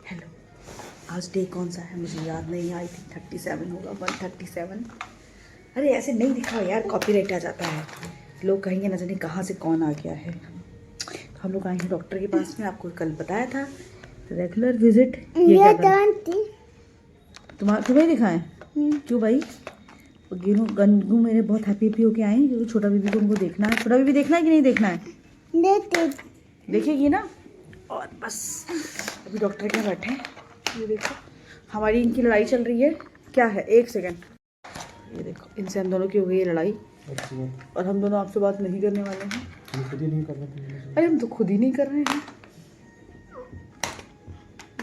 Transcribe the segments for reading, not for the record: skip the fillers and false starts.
Hello, आज day कौन सा है मुझे याद नहीं। आई थिंक 37 होगा, 137। अरे ऐसे नहीं दिखाओ यार, कॉपीराइट आ जाता है। लोग कहेंगे न जाने कहाँ से कौन आ गया है। तो हम लोग आए हैं डॉक्टर के पास में, आपको कल बताया था रेगुलर विजिट। ये क्या तुम्हें दिखाएं? क्यों भाई? गिनू गन्नू मेरे बहुत हैप्पी होके आए हैं क्योंकि छोटा बीबी को उनको देखना है। छोटा बीबी देखना है कि नहीं देखना है? देखेगी ना। और बस अभी डॉक्टर के बैठे हैं। ये देखो हमारी इनकी लड़ाई चल रही है। क्या है, एक सेकंड। ये देखो इनसे हम दोनों की हो गई है लड़ाई और हम दोनों आपसे बात नहीं करने वाले हैं। हम खुद ही नहीं कर रहे थे। अरे हम तो खुद ही नहीं कर रहे हैं।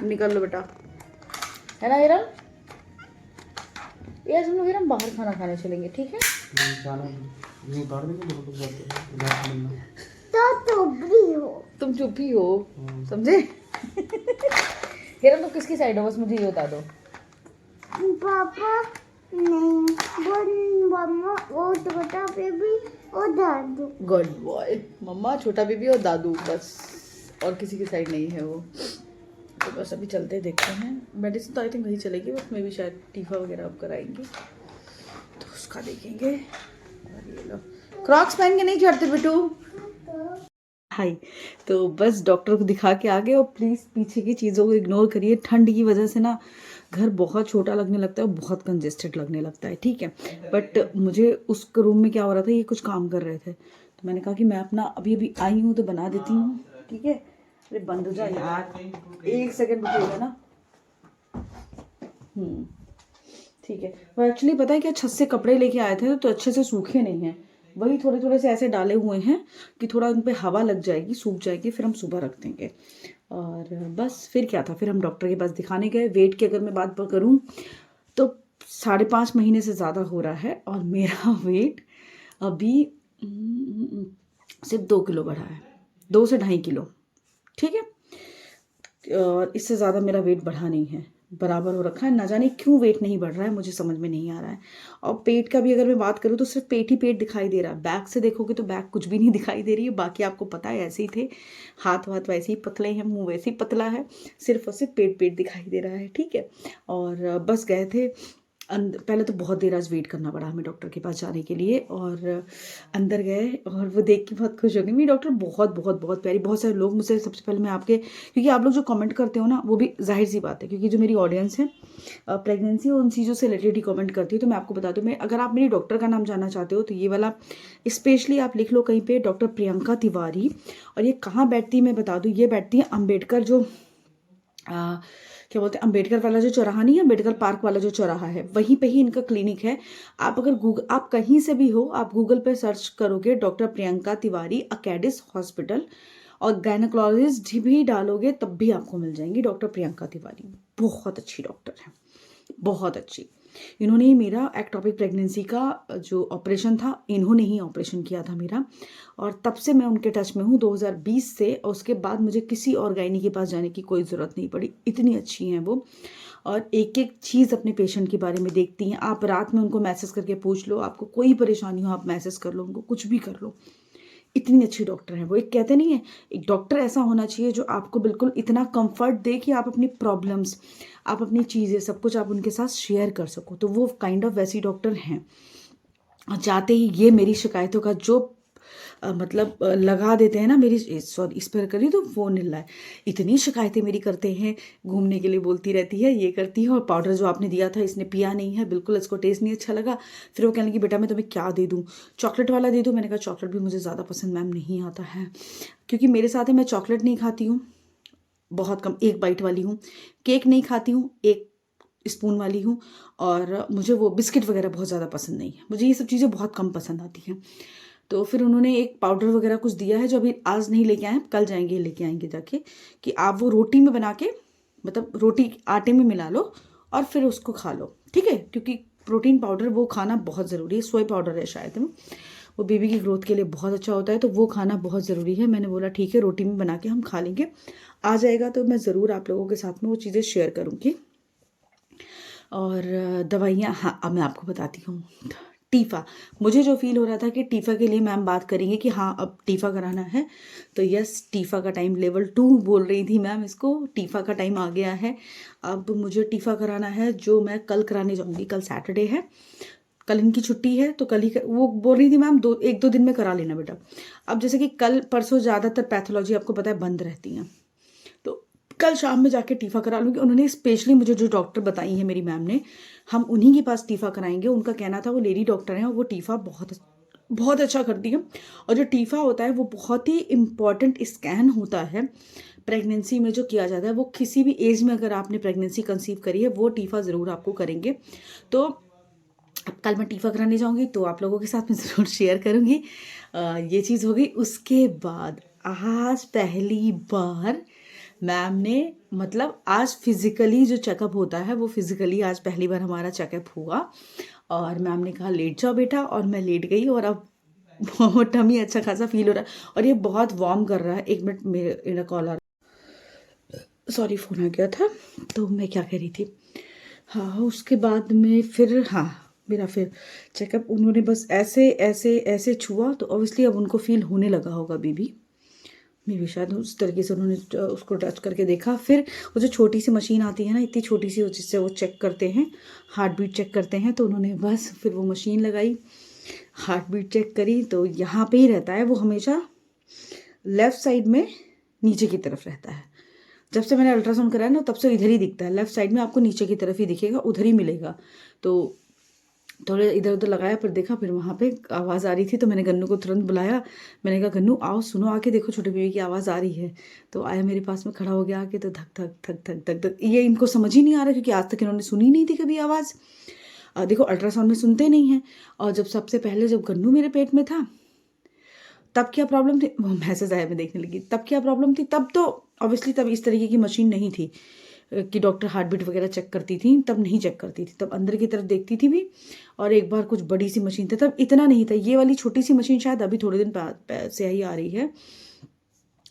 निकल लो बेटा, है ना हिरम? ये हम लोग हिरम बाहर खाना खाने चलेंगे, ठीक है? तुम चुप ही हो, समझे? हिरम तुम किसकी साइड हो, बस मुझे ये बता दो। पापा नहीं, मम्मा और छोटा बेबी और दादू। Good boy. मम्मा, छोटा बीबी और दादू, बस और किसी की साइड नहीं है वो। तो बस अभी चलते देखते हैं। मेडिसिन तो आई थिंक वही चलेगी, बस में भी शायद टीफा वगैरह अब कराएंगे तो उसका देखेंगे। और ये लो क्रॉक्स पहन के नहीं चढ़ते बेटू। हाय, तो बस डॉक्टर को दिखा के आ गए। और प्लीज़ पीछे की चीज़ों को इग्नोर करिए। ठंड की वजह से ना घर बहुत छोटा लगने लगता है और बहुत कंजेस्टेड लगने लगता है, ठीक है? बट मुझे उस रूम में क्या हो रहा था, ये कुछ काम कर रहे थे तो मैंने कहा कि मैं अपना अभी अभी आई हूँ तो बना देती हूँ, ठीक है? अरे बंद हो जा यार, एक सेकंड रुकिएगा ना। ठीक है। वो एक्चुअली पता है क्या, छत से कपड़े लेके आए थे तो अच्छे से सूखे नहीं हैं, वही थोड़े थोड़े से ऐसे डाले हुए हैं कि थोड़ा उन पर हवा लग जाएगी, सूख जाएगी, फिर हम सुबह रख देंगे। और बस फिर क्या था, फिर हम डॉक्टर के पास दिखाने गए। वेट की अगर मैं बात करूँ तो 5.5 महीने से ज़्यादा हो रहा है और मेरा वेट अभी सिर्फ 2 किलो बढ़ा है, 2 से 2.5 किलो, ठीक है? और इससे ज़्यादा मेरा वेट बढ़ा नहीं है, बराबर हो रखा है। ना जाने क्यों वेट नहीं बढ़ रहा है, मुझे समझ में नहीं आ रहा है। और पेट का भी अगर मैं बात करूँ तो सिर्फ पेट ही पेट दिखाई दे रहा है। बैक से देखोगे तो बैक कुछ भी नहीं दिखाई दे रही है। बाकी आपको पता है ऐसे ही थे, हाथ वाथ वैसे ही पतले हैं, मुंह वैसे ही पतला है, सिर्फ और सिर्फ पेट पेट दिखाई दे रहा है, ठीक है? और बस गए थे पहले तो बहुत देर आज वेट करना पड़ा हमें डॉक्टर के पास जाने के लिए। और अंदर गए और वो देख के बहुत खुश हो गई। मेरी डॉक्टर बहुत बहुत बहुत प्यारी। बहुत सारे लोग मुझसे, सबसे पहले मैं आपके, क्योंकि आप लोग जो कमेंट करते हो ना, वो भी जाहिर सी बात है क्योंकि जो मेरी ऑडियंस है प्रेगनेंसी और उन चीज़ों से रिलेटेड ही कमेंट करती है। तो मैं आपको बता दूँ, मैं अगर आप मेरी डॉक्टर का नाम जानना चाहते हो तो ये वाला स्पेशली आप लिख लो कहीं पर, डॉक्टर प्रियंका तिवारी। और ये कहाँ बैठती है मैं बता दूँ, ये बैठती है अम्बेडकर, जो क्या बोलते हैं, अम्बेडकर वाला जो चौराहा नहीं है, अम्बेडकर पार्क वाला जो चौराहा है, वहीं पे ही इनका क्लिनिक है। आप अगर आप कहीं से भी हो, आप गूगल पे सर्च करोगे डॉक्टर प्रियंका तिवारी अकेडिस हॉस्पिटल और गायनोकोलॉजिस्ट भी डालोगे तब भी आपको मिल जाएंगी डॉक्टर प्रियंका तिवारी। बहुत अच्छी डॉक्टर है, बहुत अच्छी। इन्होंने ही मेरा एक्टोपिक प्रेगनेंसी का जो ऑपरेशन था, इन्होंने ही ऑपरेशन किया था मेरा। और तब से मैं उनके टच में हूँ 2020 से। और उसके बाद मुझे किसी और गायनी के पास जाने की कोई ज़रूरत नहीं पड़ी, इतनी अच्छी हैं वो। और एक एक चीज़ अपने पेशेंट के बारे में देखती हैं। आप रात में उनको मैसेज करके पूछ लो, आपको कोई परेशानी हो आप मैसेज कर लो उनको, कुछ भी कर लो। इतनी अच्छी डॉक्टर है वो। एक कहते नहीं है, एक डॉक्टर ऐसा होना चाहिए जो आपको बिल्कुल इतना कंफर्ट दे कि आप अपनी प्रॉब्लम्स, आप अपनी चीज़ें, सब कुछ आप उनके साथ शेयर कर सको। तो वो काइंड ऑफ वैसी डॉक्टर हैं। और जाते ही ये मेरी शिकायतों का जो मतलब लगा देते हैं ना, मेरी सॉरी इस पर करी तो फ़ोन हिल रहा है। इतनी शिकायतें मेरी करते हैं, घूमने के लिए बोलती रहती है, ये करती है, और पाउडर जो आपने दिया था इसने पिया नहीं है, बिल्कुल इसको टेस्ट नहीं अच्छा लगा। फिर वो कहने लगी बेटा मैं तुम्हें क्या दे दूँ, चॉकलेट वाला दे दूँ? मैंने कहा चॉकलेट भी मुझे ज़्यादा पसंद मैम नहीं आता है, क्योंकि मेरे साथ है मैं चॉकलेट नहीं खाती हूँ, बहुत कम, 1 बाइट वाली हूँ। केक नहीं खाती हूँ, 1 स्पून वाली हूँ। और मुझे वो बिस्किट वगैरह बहुत ज़्यादा पसंद नहीं है, मुझे ये सब चीज़ें बहुत कम पसंद आती हैं। तो फिर उन्होंने एक पाउडर वगैरह कुछ दिया है जो अभी आज नहीं लेके आए, कल जाएंगे लेके आएंगे जाके, कि आप वो रोटी में बना के, मतलब रोटी आटे में मिला लो और फिर उसको खा लो, ठीक है? क्योंकि प्रोटीन पाउडर वो खाना बहुत ज़रूरी है। सोया पाउडर है शायद में, वो बेबी की ग्रोथ के लिए बहुत अच्छा होता है, तो वो खाना बहुत ज़रूरी है। मैंने बोला ठीक है, रोटी में बना के हम खा लेंगे। आ जाएगा तो मैं ज़रूर आप लोगों के साथ में वो चीज़ें शेयर करूँगी। और दवाइयाँ, हाँ अब मैं आपको बताती हूँ। टीफ़ा, मुझे जो फील हो रहा था कि टीफ़ा के लिए मैम बात करेंगे कि हाँ अब टीफ़ा कराना है, तो यस टीफ़ा का टाइम लेवल 2 बोल रही थी मैम इसको, टीफ़ा का टाइम आ गया है। अब मुझे टीफ़ा कराना है जो मैं कल कराने जाऊँगी, कल सैटरडे है, कल इनकी छुट्टी है तो कल ही वो बोल रही थी मैम 1-2 दिन में करा लेना बेटा। अब जैसे कि कल परसों ज़्यादातर पैथोलॉजी आपको पता है बंद रहती हैं, तो कल शाम में जाके टीफ़ा करा लूँगी। उन्होंने स्पेशली मुझे जो डॉक्टर बताई है मेरी मैम ने, हम उन्हीं के पास टीफ़ा कराएंगे। उनका कहना था वो लेडी डॉक्टर हैं और वो टीफ़ा बहुत बहुत अच्छा करती है। और जो टीफ़ा होता है वो बहुत ही इम्पॉर्टेंट स्कैन होता है प्रेगनेंसी में जो किया जाता है। वो किसी भी एज में अगर आपने प्रेगनेंसी कंसीव करी है वो टीफ़ा ज़रूर आपको करेंगे। तो अब कल मैं टीफ़ा कराने जाऊँगी तो आप लोगों के साथ मैं ज़रूर शेयर करूँगी। ये चीज़ हो गई। उसके बाद आज पहली बार मैम ने, मतलब आज फिज़िकली जो चेकअप होता है वो फिज़िकली आज पहली बार हमारा चेकअप हुआ और मैम ने कहा लेट जाओ बेटा, और मैं लेट गई और अब बहुत टमी अच्छा खासा फील हो रहा है और ये बहुत वार्म कर रहा है। 1 मिनट मेरा कॉल आ रहा, सॉरी फ़ोन आ गया था। तो मैं क्या कह रही थी, हाँ उसके बाद में फिर हाँ मेरा फिर चेकअप उन्होंने बस ऐसे ऐसे ऐसे छुआ तो ऑब्वियसली अब उनको फील होने लगा होगा बेबी मे भी, शायद उस तरीके से उन्होंने उसको टच करके देखा। फिर वो जो छोटी सी मशीन आती है ना, इतनी छोटी सी, जिससे वो चेक करते हैं, हार्ट बीट चेक करते हैं, तो उन्होंने बस फिर वो मशीन लगाई, हार्ट बीट चेक करी। तो यहाँ पे ही रहता है वो हमेशा लेफ़्ट साइड में नीचे की तरफ रहता है। जब से मैंने अल्ट्रासाउंड कराया ना तब से इधर ही दिखता है, लेफ़्ट साइड में आपको नीचे की तरफ ही दिखेगा, उधर ही मिलेगा। तो थोड़ा इधर उधर लगाया, फिर देखा, फिर वहाँ पे आवाज़ आ रही थी तो मैंने गन्नू को तुरंत बुलाया। मैंने कहा गन्नू आओ सुनो, आके देखो छोटे बेबी की आवाज़ आ रही है। तो आया मेरे पास में, खड़ा हो गया आके, तो धक धक धक धक धक धक। ये इनको समझ ही नहीं आ रहा क्योंकि आज तक इन्होंने सुनी नहीं थी कभी आवाज़। देखो अल्ट्रासाउंड में सुनते नहीं हैं। और जब सबसे पहले जब गन्नू मेरे पेट में था तब क्या प्रॉब्लम थी, वो मैसेज आया मैं देखने लगी, तब क्या प्रॉब्लम थी, तब तो ऑब्वियसली तब इस तरीके की मशीन नहीं थी कि डॉक्टर हार्ट बीट वगैरह चेक करती थी, तब नहीं चेक करती थी, तब अंदर की तरफ देखती थी भी। और एक बार कुछ बड़ी सी मशीन थी, तब इतना नहीं था। ये वाली छोटी सी मशीन शायद अभी थोड़े दिन से ही आ रही है,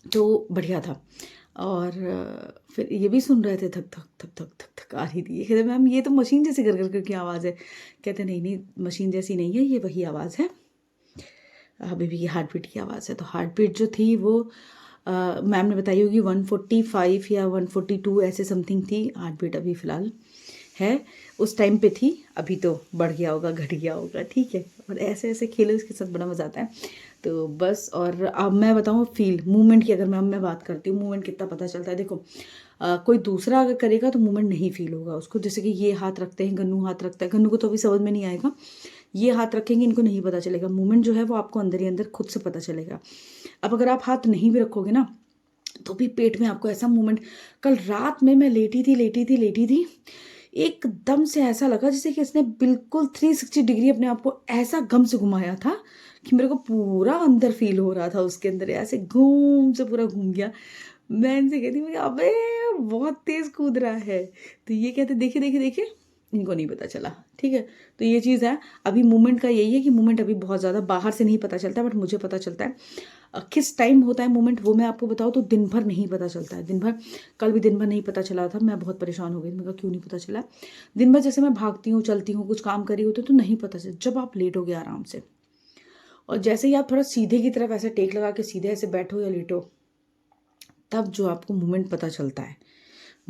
तो बढ़िया था। और फिर ये भी सुन रहे थे धक धक धक धक धक धक आ रही थी। ये कहते मैम ये तो मशीन जैसी कर कर की आवाज़ है। कहते नहीं नहीं मशीन जैसी नहीं है, ये वही आवाज़ है, बेबी की हार्ट बीट की आवाज़ है। तो हार्ट बीट जो थी वो मैम ने बताई होगी 145 या 142 ऐसे समथिंग थी हार्ट बीट अभी फ़िलहाल है। उस टाइम पे थी, अभी तो बढ़ गया होगा, घट गया होगा, ठीक है। और ऐसे ऐसे खेलो इसके साथ बड़ा मज़ा आता है। तो बस, और अब मैं बताऊँ फील मूवमेंट की, अगर मैं बात करती हूँ मूवमेंट कितना पता चलता है। देखो कोई दूसरा अगर करेगा तो मूवमेंट नहीं फील होगा उसको। जैसे कि ये हाथ रखते हैं, गन्नू हाथ रखता है, गन्नू को तो अभी समझ में नहीं आएगा, ये हाथ रखेंगे इनको नहीं पता चलेगा। मूवमेंट जो है वो आपको अंदर ही अंदर खुद से पता चलेगा। अब अगर आप हाथ नहीं भी रखोगे ना तो भी पेट में आपको ऐसा मूवमेंट, कल रात में मैं लेटी थी, एकदम से ऐसा लगा जैसे कि इसने बिल्कुल 360 डिग्री अपने आप को ऐसा गम से घुमाया था कि मेरे को पूरा अंदर फील हो रहा था, उसके अंदर ऐसे घूम से पूरा घूम गया। मैं इनसे कहती हूँ अबे बहुत तेज कूद रहा है, तो ये कहते देखे देखे देखे, इनको नहीं पता चला, ठीक है। तो ये चीज़ है, अभी मूवमेंट का यही है कि मूवमेंट अभी बहुत ज़्यादा बाहर से नहीं पता चलता, बट मुझे पता चलता है। किस टाइम होता है मूवमेंट वो मैं आपको बताऊँ तो दिन भर नहीं पता चलता है। दिन भर, कल भी दिन भर नहीं पता चला था, मैं बहुत परेशान हो गई, मैं कहा क्यों नहीं पता चला। दिन भर जैसे मैं भागती हूँ, चलती हूँ, कुछ काम करी होती तो नहीं पता चला। जब आप लेटोगे आराम से और जैसे ही आप थोड़ा सीधे की तरफ ऐसे टेक लगा के सीधे ऐसे बैठो या लेटो, तब जो आपको मूवमेंट पता चलता है,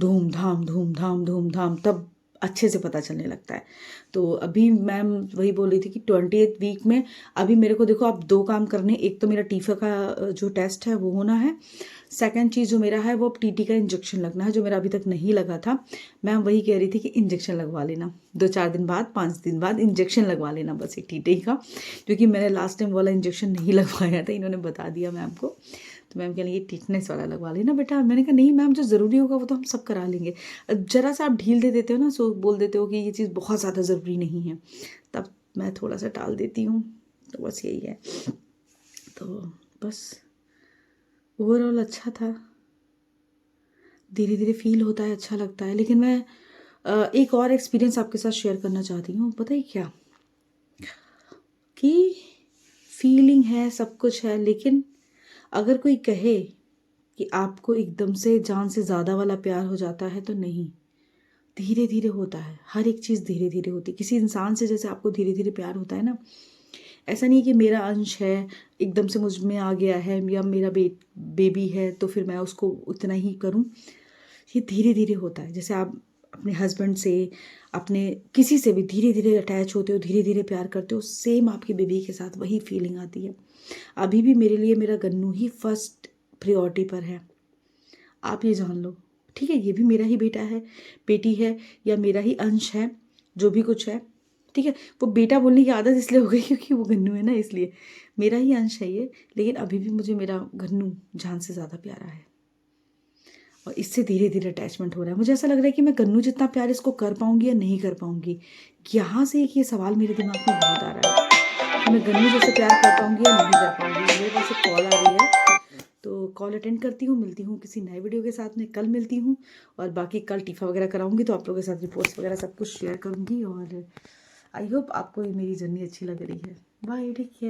धूम धाम, तब अच्छे से पता चलने लगता है। तो अभी मैम वही बोल रही थी कि 28th वीक में अभी मेरे को देखो आप 2 काम करने, एक तो मेरा टीफा का जो टेस्ट है वो होना है, सेकंड चीज़ जो मेरा है वो अब टीटी का इंजेक्शन लगना है, जो मेरा अभी तक नहीं लगा था। मैम वही कह रही थी कि इंजेक्शन लगवा लेना 2-4 दिन बाद, 5 दिन बाद इंजेक्शन लगवा लेना बस एक टीटी का, क्योंकि मैंने लास्ट टाइम वाला इंजेक्शन नहीं लगवाया था, इन्होंने बता दिया मैम को। तो मैम कह रही ये टिटनेस वाला लगवा लेना बेटा। मैंने कहा नहीं मैम, जो ज़रूरी होगा वो तो हम सब करा लेंगे। ज़रा सा आप ढील दे देते हो ना, सो बोल देते हो कि ये चीज़ बहुत ज़्यादा ज़रूरी नहीं है, तब मैं थोड़ा सा टाल देती हूँ। तो बस यही है। तो बस ओवरऑल अच्छा था, धीरे धीरे फील होता है, अच्छा लगता है। लेकिन मैं एक और एक्सपीरियंस आपके साथ शेयर करना चाहती हूँ। पता है क्या, कि फीलिंग है, सब कुछ है, लेकिन अगर कोई कहे कि आपको एकदम से जान से ज़्यादा वाला प्यार हो जाता है तो नहीं, धीरे धीरे होता है, हर एक चीज़ धीरे धीरे होती है। किसी इंसान से जैसे आपको धीरे धीरे प्यार होता है ना, ऐसा नहीं कि मेरा अंश है एकदम से मुझ में आ गया है, या मेरा बेबी है तो फिर मैं उसको उतना ही करूं। ये धीरे धीरे होता है। जैसे आप अपने हस्बैंड से, अपने किसी से भी धीरे धीरे अटैच होते हो, धीरे धीरे प्यार करते हो, सेम आपकी बेबी के साथ वही फीलिंग आती है। अभी भी मेरे लिए मेरा गन्नू ही फर्स्ट प्रायोरिटी पर है, आप ये जान लो, ठीक है। ये भी मेरा ही बेटा है, बेटी है, या मेरा ही अंश है, जो भी कुछ है, ठीक है। वो बेटा बोलने की आदत इसलिए हो गई क्योंकि वो गन्नू है ना, इसलिए मेरा ही अंश है ये। लेकिन अभी भी मुझे मेरा गन्नू जान से ज़्यादा प्यारा है, और इससे धीरे धीरे अटैचमेंट हो रहा है। मुझे ऐसा लग रहा है कि मैं गन्नू जितना प्यार इसको कर पाऊंगी या नहीं कर पाऊंगी। यहाँ से एक ये सवाल मेरे दिमाग में बहुत आ रहा है कि मैं गन्नू जैसे प्यार कर पाऊंगी या नहीं कर पाऊंगी। मेरे पास एक कॉल आ रही है, तो कॉल अटेंड करती हूँ, मिलती हूँ किसी नए वीडियो के साथ में, कल मिलती हूँ। और बाकी कल टीफा वगैरह कराऊंगी तो आप लोगों के साथ रिपोर्ट्स वगैरह सब कुछ शेयर करूँगी। और आई होप आपको ये मेरी जर्नी अच्छी लग रही है। Bye, take care.